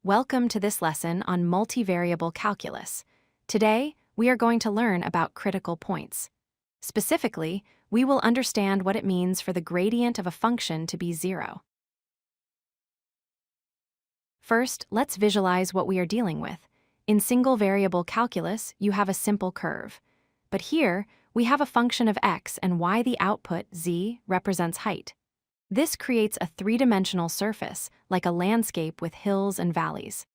Welcome to this lesson on multivariable calculus. Today, we are going to learn about critical points. Specifically, we will understand what it means for the gradient of a function to be zero. First, let's visualize what we are dealing with. In single-variable calculus, you have a simple curve. But here, we have a function of x and y. The output, z, represents height. This creates a three-dimensional surface, like a landscape with hills and valleys.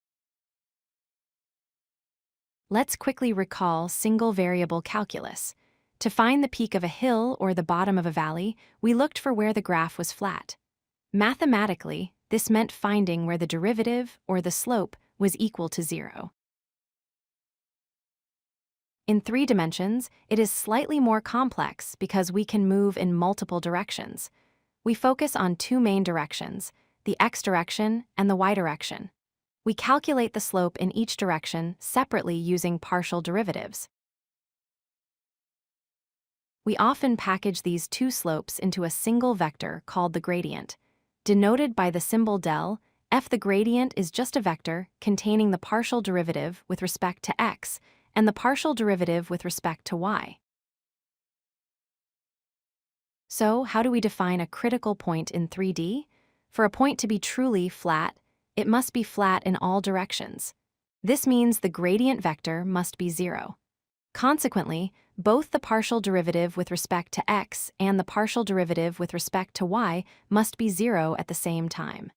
Let's quickly recall single-variable calculus. To find the peak of a hill or the bottom of a valley, we looked for where the graph was flat. Mathematically, this meant finding where the derivative, or the slope, was equal to zero. In 3 dimensions, it is slightly more complex because we can move in multiple directions. We focus on 2 main directions, the x direction and the y direction. We calculate the slope in each direction separately using partial derivatives. We often package these 2 slopes into a single vector called the gradient. Denoted by the symbol del, f. The gradient is just a vector containing the partial derivative with respect to x and the partial derivative with respect to y. So, how do we define a critical point in 3D? For a point to be truly flat, it must be flat in all directions. This means the gradient vector must be zero. Consequently, both the partial derivative with respect to x and the partial derivative with respect to y must be zero at the same time.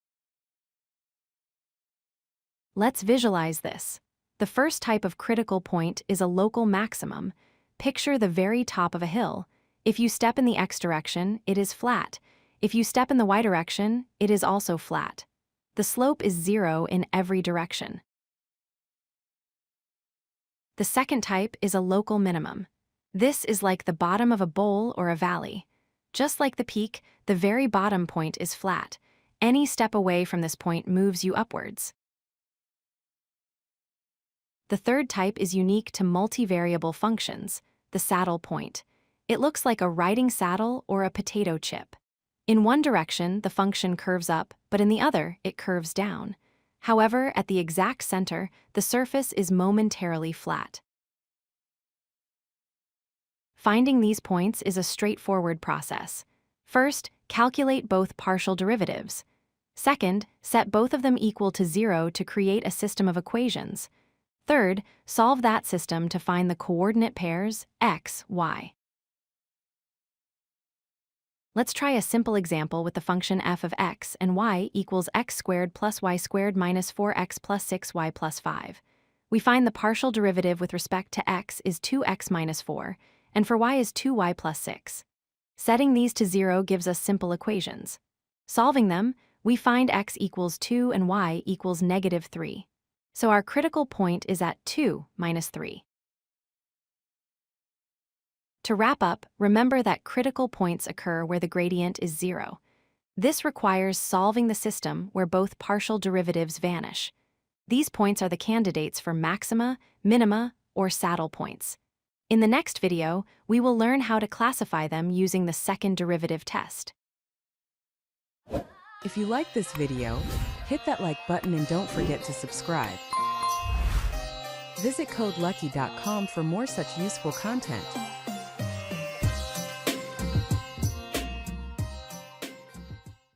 Let's visualize this. The first type of critical point is a local maximum. Picture the very top of a hill. If you step in the x direction, it is flat. If you step in the y direction, it is also flat. The slope is zero in every direction. The second type is a local minimum. This is like the bottom of a bowl or a valley. Just like the peak, the very bottom point is flat. Any step away from this point moves you upwards. The third type is unique to multivariable functions, the saddle point. It looks like a riding saddle or a potato chip. In one direction, the function curves up, but in the other, it curves down. However, at the exact center, the surface is momentarily flat. Finding these points is a straightforward process. First, calculate both partial derivatives. Second, set both of them equal to zero to create a system of equations. Third, solve that system to find the coordinate pairs x, y. Let's try a simple example with the function f of x and y equals x squared plus y squared minus 4x plus 6y plus 5. We find the partial derivative with respect to x is 2x minus 4, and for y is 2y plus 6. Setting these to 0 gives us simple equations. Solving them, we find x equals 2 and y equals negative 3. So our critical point is at 2 minus 3. To wrap up, remember that critical points occur where the gradient is zero. This requires solving the system where both partial derivatives vanish. These points are the candidates for maxima, minima, or saddle points. In the next video, we will learn how to classify them using the second derivative test. If you like this video, hit that like button and don't forget to subscribe. Visit codelucky.com for more such useful content.